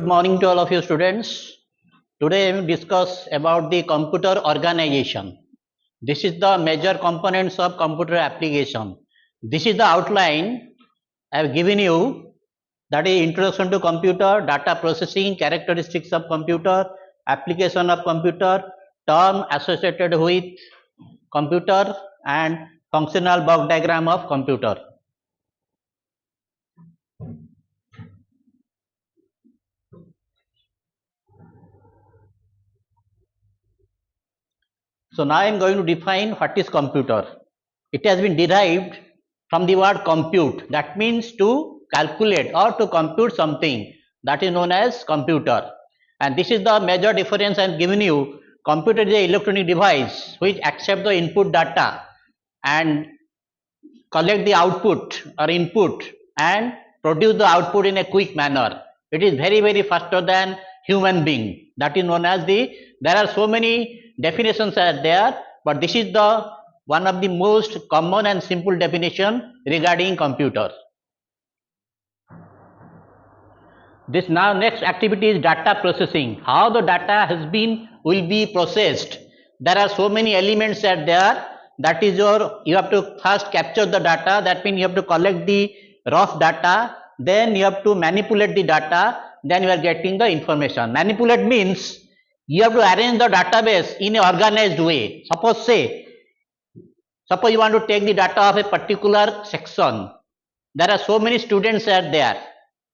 Good morning to all of you students. Today we will discuss about the computer organization. This is the major components of computer application. This is the outline I have given you, that is introduction to computer, data processing, characteristics of computer, application of computer, term associated with computer and functional block diagram of computer. So now I am going to define what is computer. It has been derived from the word compute, that means to calculate or to compute something, that is known as computer. And this is the major difference I am giving you. Computer is an electronic device which accepts the input data and collect the output or input and produce the output in a quick manner. It is very faster than human being. That is known as there are so many definitions are there, but this is the one of the most common and simple definition regarding computer. This now next activity is data processing. How the data will be processed. There are so many elements are there. That is you have to first capture the data. That means you have to collect the rough data. Then you have to manipulate the data. Then you are getting the information. Manipulate means you have to arrange the database in an organized way. Suppose you want to take the data of a particular section. There are so many students are there.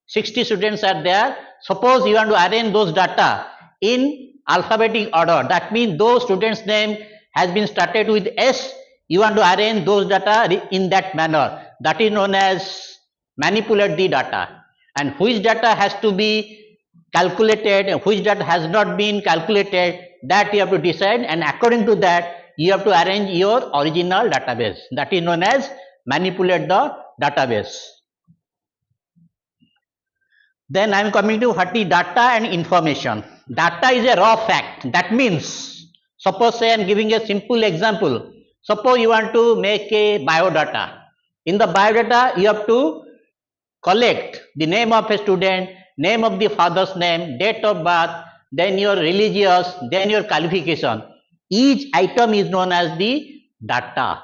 60 students are there. Suppose you want to arrange those data in alphabetic order. That means those students' name has been started with S. You want to arrange those data in that manner. That is known as manipulate the data. And which data has to be calculated and which data has not been calculated, that you have to decide, and according to that you have to arrange your original database. That is known as manipulate the database. Then I am coming to what is data and information. Data is a raw fact. That means, suppose say I am giving a simple example. Suppose you want to make a biodata. In the biodata you have to collect the name of a student, name of the father's name, date of birth, then your religious, then your qualification. Each item is known as the data.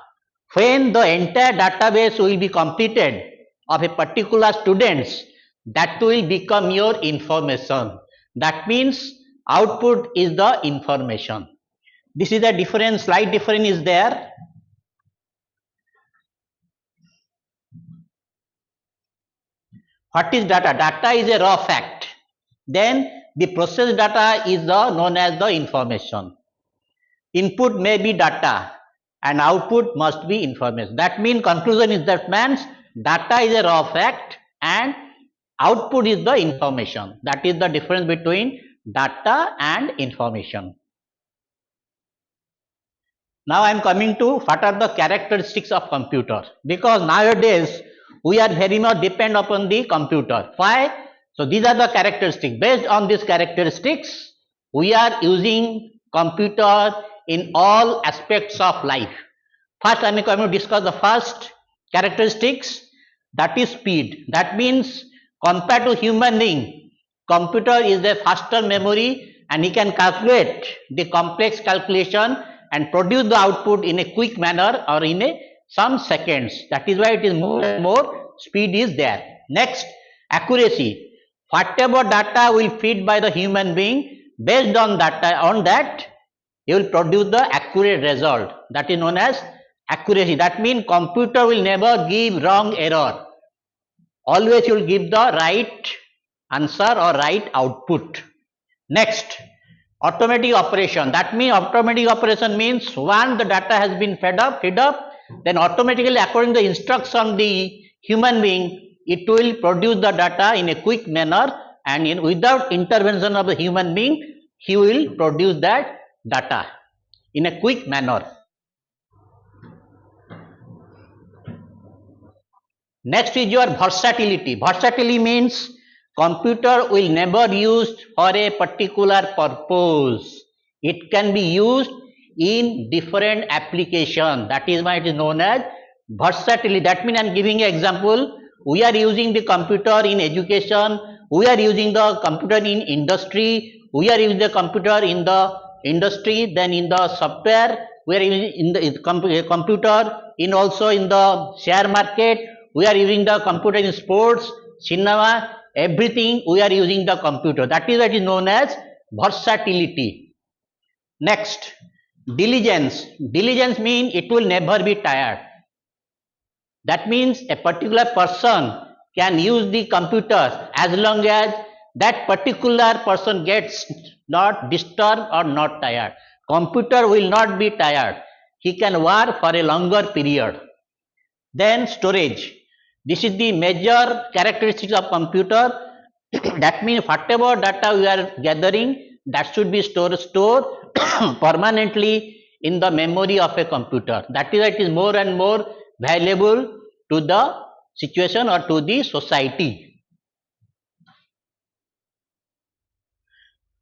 When the entire database will be completed of a particular students, that will become your information. That means output is the information. This is the difference, slight difference is there. What is data? Data is a raw fact. Then the processed data is known as the information. Input may be data and output must be information. That means conclusion is that means data is a raw fact and output is the information. That is the difference between data and information. Now I am coming to what are the characteristics of computer, because nowadays we are very much depend upon the computer. Why? So these are the characteristics. Based on these characteristics, we are using computer in all aspects of life. First I am going to discuss the first characteristics, that is speed. That means compared to human being, computer is a faster memory and he can calculate the complex calculation and produce the output in a quick manner or in some seconds. That is why it is more and more speed is there. Next, accuracy. Whatever data will feed by the human being, based on that you will produce the accurate result. That is known as accuracy. That means computer will never give wrong error. Always you will give the right answer or right output. Next, automatic operation. That means automatic operation means once the data has been fed up, then automatically according to the instruction of the human being, it will produce the data in a quick manner and without intervention of the human being, he will produce that data in a quick manner. Next is your versatility. Versatility means computer will never used for a particular purpose. It can be used in different application. That is why it is known as versatility. That means I am giving an example. We are using the computer in education, We are using the computer in industry. We are using the computer in the industry. Then in the software, we are using in the computer in also in the share market. We are using the computer in sports, cinema, everything. We are using the computer. That is known as versatility. Next, diligence. Diligence means it will never be tired. That means a particular person can use the computer as long as that particular person gets not disturbed or not tired. Computer will not be tired. He can work for a longer period. Then storage. This is the major characteristics of computer. That means whatever data we are gathering, that should be stored permanently in the memory of a computer. That is why it is more and more valuable to the situation or to the society.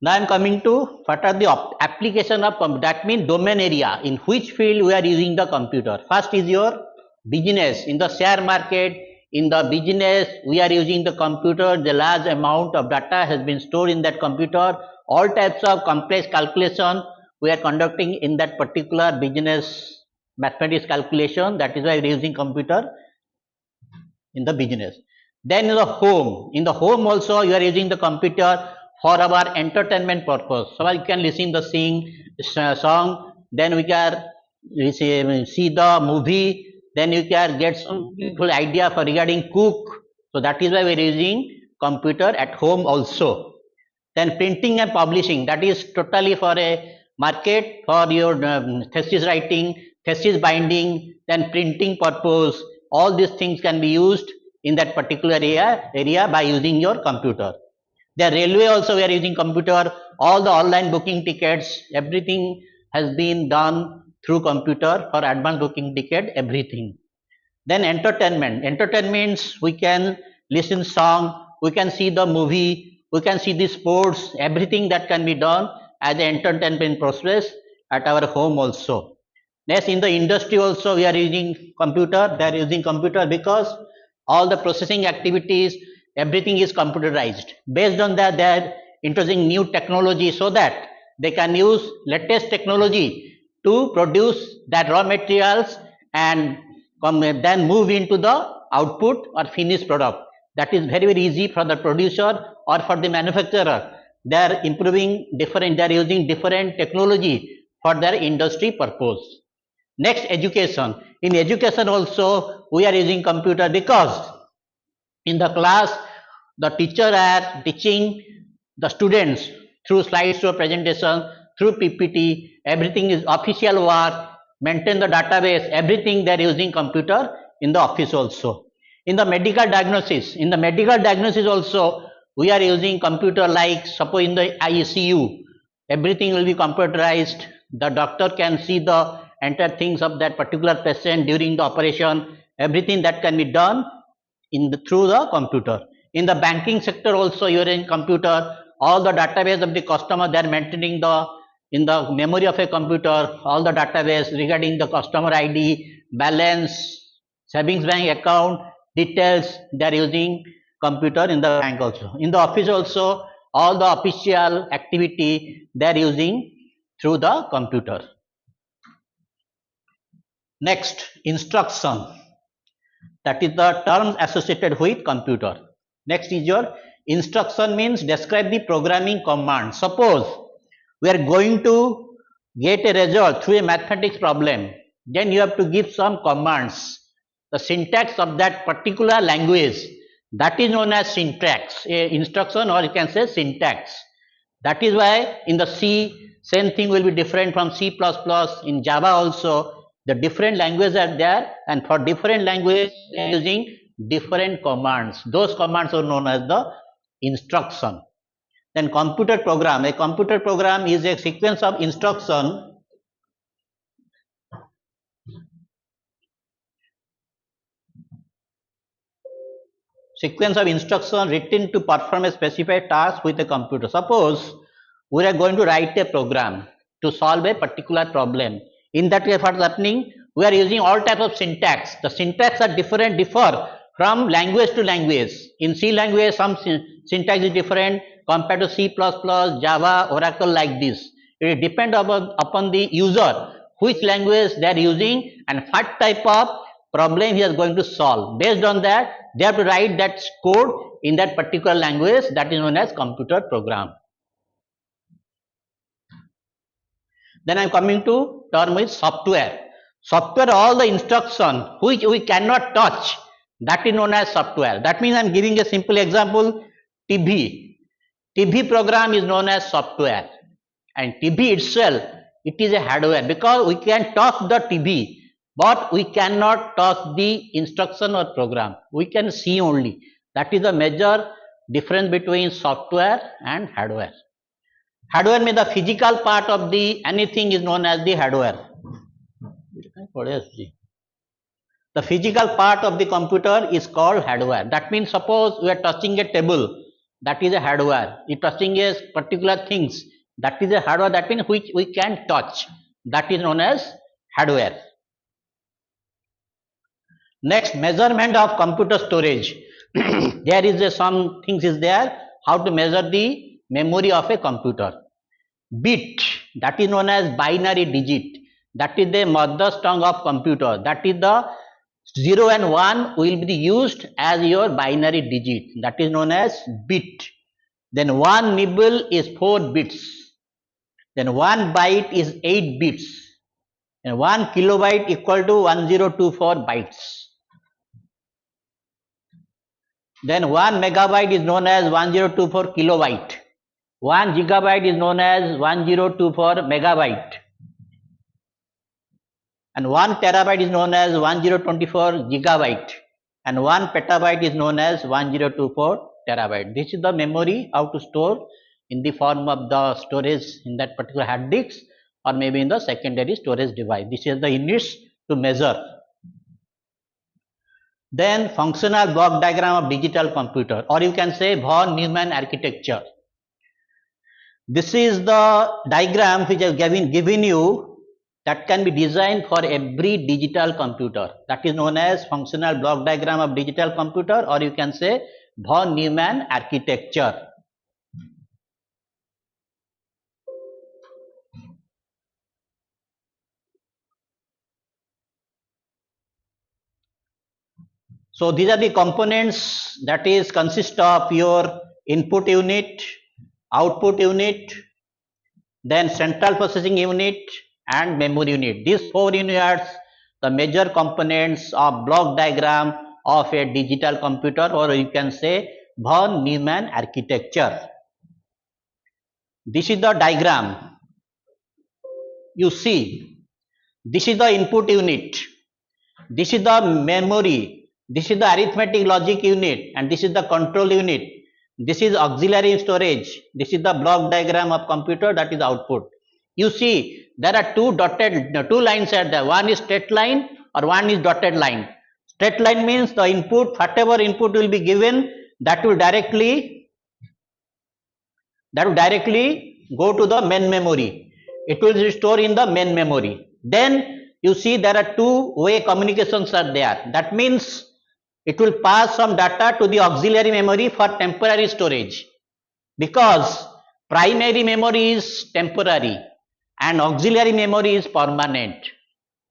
Now I am coming to what are the application of computer. That means domain area in which field we are using the computer. First is your business. In the share market, in the business, we are using the computer. The large amount of data has been stored in that computer. All types of complex calculation we are conducting in that particular business mathematics calculation. That is why we are using computer in the business. Then in the home also you are using the computer for our entertainment purpose. So you can listen the song, then we can see the movie, then you can get some beautiful idea for regarding cook. So that is why we are using computer at home also. Then printing and publishing, that is totally for a market, for your thesis writing, thesis binding, then printing purpose. All these things can be used in that particular area by using your computer. The railway also we are using computer. All the online booking tickets, everything has been done through computer for advanced booking ticket, everything. Then entertainments, we can listen song, we can see the movie, we can see the sports, everything that can be done as an entertainment process at our home also. Next, in the industry also we are using computer. They are using computer because all the processing activities, everything is computerized. Based on that, they are introducing new technology so that they can use latest technology to produce that raw materials and then move into the output or finished product. That is very easy for the producer or for the manufacturer. They are improving different, they are using different technology for their industry purpose. Next, education. In education also we are using computer because in the class the teacher are teaching the students through slideshow presentation, through PPT, everything is official work, maintain the database, everything they are using computer in the office also. In the medical diagnosis also we are using computer, like suppose in the ICU, everything will be computerized. The doctor can see the entire things of that particular patient during the operation, everything that can be done through the computer. In the banking sector also you are in computer. All the database of the customer they are maintaining in the memory of a computer. All the database regarding the customer ID, balance, savings bank account details, they are using computer in the bank also. In the office also all the official activity they are using through the computer. Next, instruction. That is the term associated with computer. Next is your instruction, means describe the programming command. Suppose we are going to get a result through a mathematics problem, then you have to give some commands. The syntax of that particular language, that is known as syntax, instruction, or you can say syntax. That is why in the C, same thing will be different from C++. In Java also the different languages are there, and for different languages they are using different commands. Those commands are known as the instruction. Then computer program. A computer program is a sequence of instruction written to perform a specified task with a computer. Suppose we are going to write a program to solve a particular problem. In that case, what is happening? We are using all types of syntax. The syntax are differ from language to language. In C language, some syntax is different compared to C++, Java, Oracle, like this. It depends upon the user which language they are using and what type of problem he is going to solve. Based on that, they have to write that code in that particular language, that is known as computer program. Then I am coming to term is software. Software, all the instruction which we cannot touch, that is known as software. That means I am giving a simple example. TV program is known as software, and TV itself, it is a hardware, because we can touch the TV, but we cannot touch the instruction or program. We can see only. That is the major difference between software and hardware. Hardware means the physical part of the anything is known as the hardware. The physical part of the computer is called hardware. That means suppose we are touching a table, that is a hardware. You are touching a particular things, that is a hardware. That means which we can touch, that is known as hardware. Next, measurement of computer storage. There is some things is there, how to measure the memory of a computer. Bit, that is known as binary digit, that is the mother tongue of computer. That is the 0 and 1 will be used as your binary digit, that is known as bit. Then 1 nibble is 4 bits. Then 1 byte is 8 bits. And 1 kilobyte equal to 1024 bytes. Then 1 megabyte is known as 1024 kilobyte. 1 gigabyte is known as 1024 megabyte. And 1 terabyte is known as 1024 gigabyte. And 1 petabyte is known as 1024 terabyte. This is the memory how to store in the form of the storage in that particular hard disk, or maybe in the secondary storage device. This is the units to measure. Then functional block diagram of digital computer, or you can say von Neumann architecture. This is the diagram which I have given you, that can be designed for every digital computer. That is known as functional block diagram of digital computer, or you can say von Neumann architecture. So these are the components, that is consist of your input unit, output unit, then central processing unit and memory unit. These 4 units, the major components of block diagram of a digital computer, or you can say von Neumann architecture. This is the diagram. You see, this is the input unit, this is the memory, this is the arithmetic logic unit, and this is the control unit. This is auxiliary storage. This is the block diagram of computer, that is output. You see, there are two lines are there. One is straight line or one is dotted line. Straight line means the input, whatever input will be given, that will directly go to the main memory. It will be stored in the main memory. Then you see there are two-way communications are there. That means it will pass some data to the auxiliary memory for temporary storage, because primary memory is temporary and auxiliary memory is permanent.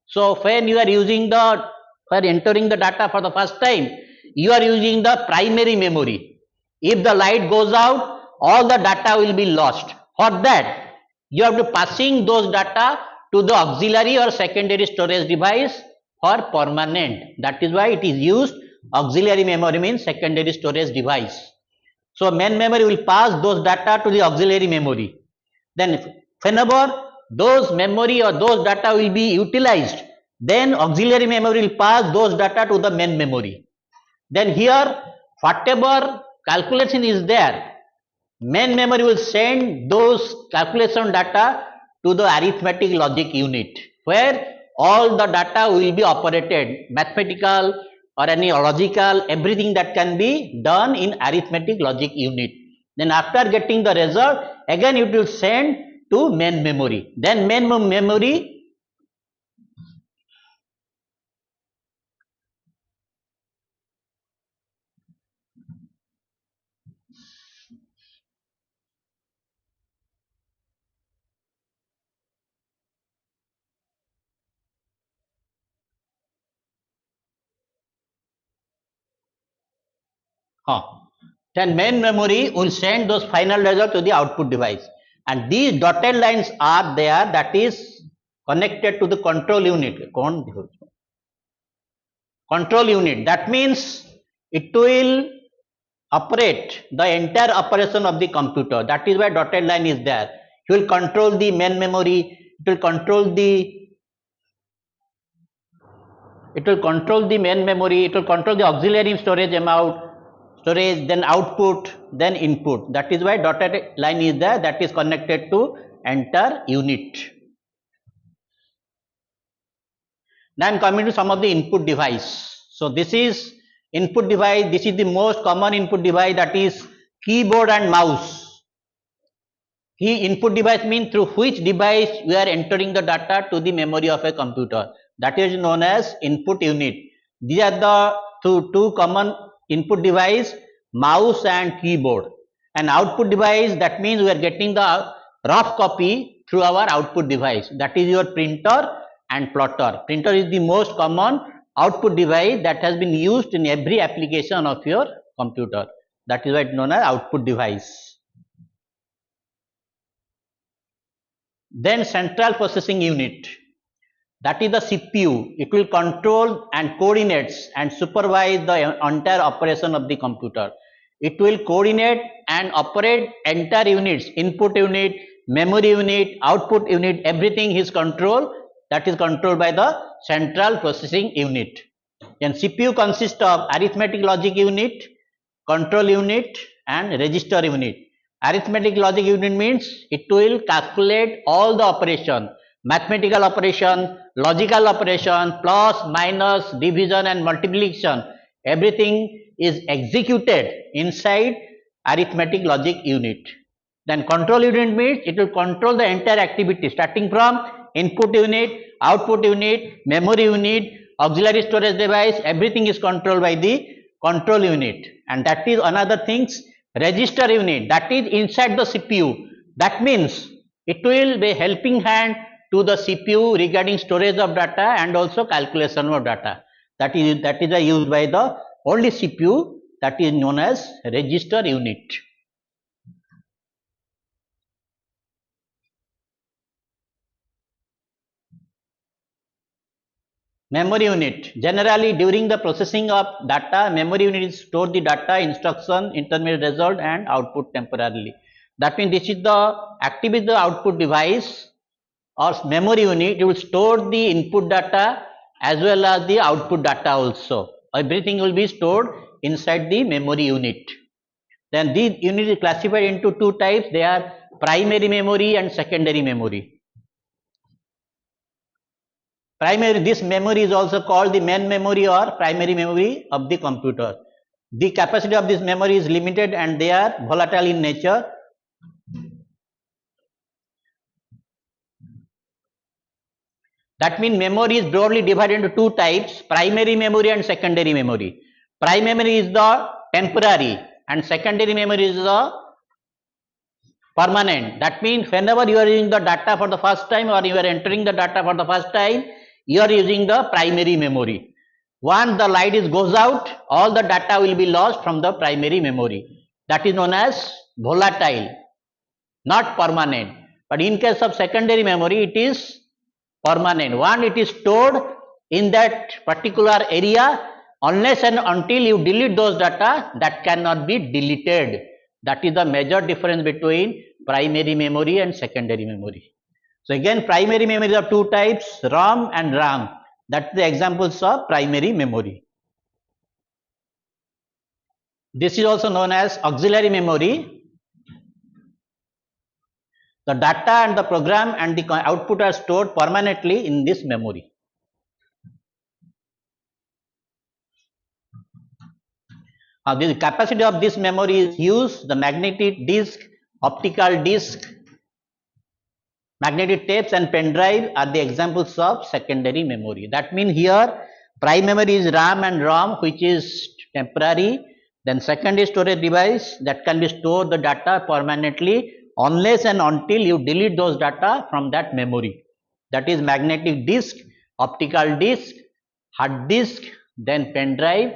So when you are entering the data for the first time, you are using the primary memory. If the light goes out, all the data will be lost. For that, you have to passing those data to the auxiliary or secondary storage device for permanent. That is why it is used. Auxiliary memory means secondary storage device. So main memory will pass those data to the auxiliary memory. Then whenever those memory or those data will be utilized, then auxiliary memory will pass those data to the main memory. Then here, whatever calculation is there, main memory will send those calculation data to the arithmetic logic unit, where all the data will be operated, mathematical or any logical, everything that can be done in arithmetic logic unit. Then after getting the result, again it will send to main memory. Then main memory Then main memory will send those final results to the output device, and these dotted lines are there, that is connected to the control unit. Control unit, that means it will operate the entire operation of the computer. That is why dotted line is there. It will control the main memory, it will control the main memory, it will control the auxiliary storage amount, storage, then output, then input. That is why dotted line is there, that is connected to entire unit. Now I am coming to some of the input device. So this is input device, this is the most common input device, that is keyboard and mouse. Key input device means through which device we are entering the data to the memory of a computer. That is known as input unit. These are the two common input device, mouse and keyboard. And output device, that means we are getting the rough copy through our output device. That is your printer and plotter. Printer is the most common output device that has been used in every application of your computer. That is why it is known as output device. Then central processing unit, that is the CPU. It will control and coordinates and supervise the entire operation of the computer. It will coordinate and operate entire units, input unit, memory unit, output unit, everything is controlled. That is controlled by the central processing unit. Then CPU consists of arithmetic logic unit, control unit and register unit. Arithmetic logic unit means it will calculate all the operation, mathematical operation, logical operation, plus, minus, division and multiplication. Everything is executed inside arithmetic logic unit. Then control unit means it will control the entire activity starting from input unit, output unit, memory unit, auxiliary storage device, everything is controlled by the control unit. And that is another things, register unit, that is inside the CPU. That means it will be helping hand to the CPU regarding storage of data and also calculation of data. That is used by the only CPU, that is known as register unit. Memory unit, generally during the processing of data, memory unit store the data, instruction, intermediate result and output temporarily. That means this is the activity the output device or memory unit. It will store the input data as well as the output data also. Everything will be stored inside the memory unit. Then these units is classified into two types. They are primary memory and secondary memory. This memory is also called the main memory or primary memory of the computer. The capacity of this memory is limited and they are volatile in nature. That means memory is broadly divided into two types, primary memory and secondary memory. Primary memory is the temporary and secondary memory is the permanent. That means whenever you are using the data for the first time or you are entering the data for the first time, you are using the primary memory. Once the light goes out, all the data will be lost from the primary memory. That is known as volatile, not permanent. But in case of secondary memory, it is permanent. Once it is stored in that particular area, unless and until you delete those data, that cannot be deleted. That is the major difference between primary memory and secondary memory. So again, primary memory of two types, ROM and RAM. That's the examples of primary memory. This is also known as auxiliary memory. The data and the program and the output are stored permanently in this memory. The capacity of this memory is used, the magnetic disk, optical disk, magnetic tapes and pen drive are the examples of secondary memory. That means here primary memory is RAM and ROM, which is temporary. Then secondary storage device that can be stored the data permanently unless and until you delete those data from that memory. That is magnetic disk, optical disk, hard disk, then pen drive.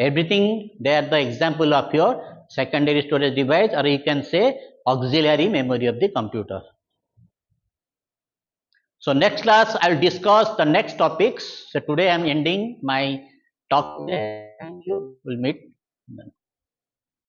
everything they are the example of your secondary storage device, or you can say auxiliary memory of the computer. So next class I'll discuss the next topics. So today I'm ending my talk. Thank you. We'll meet.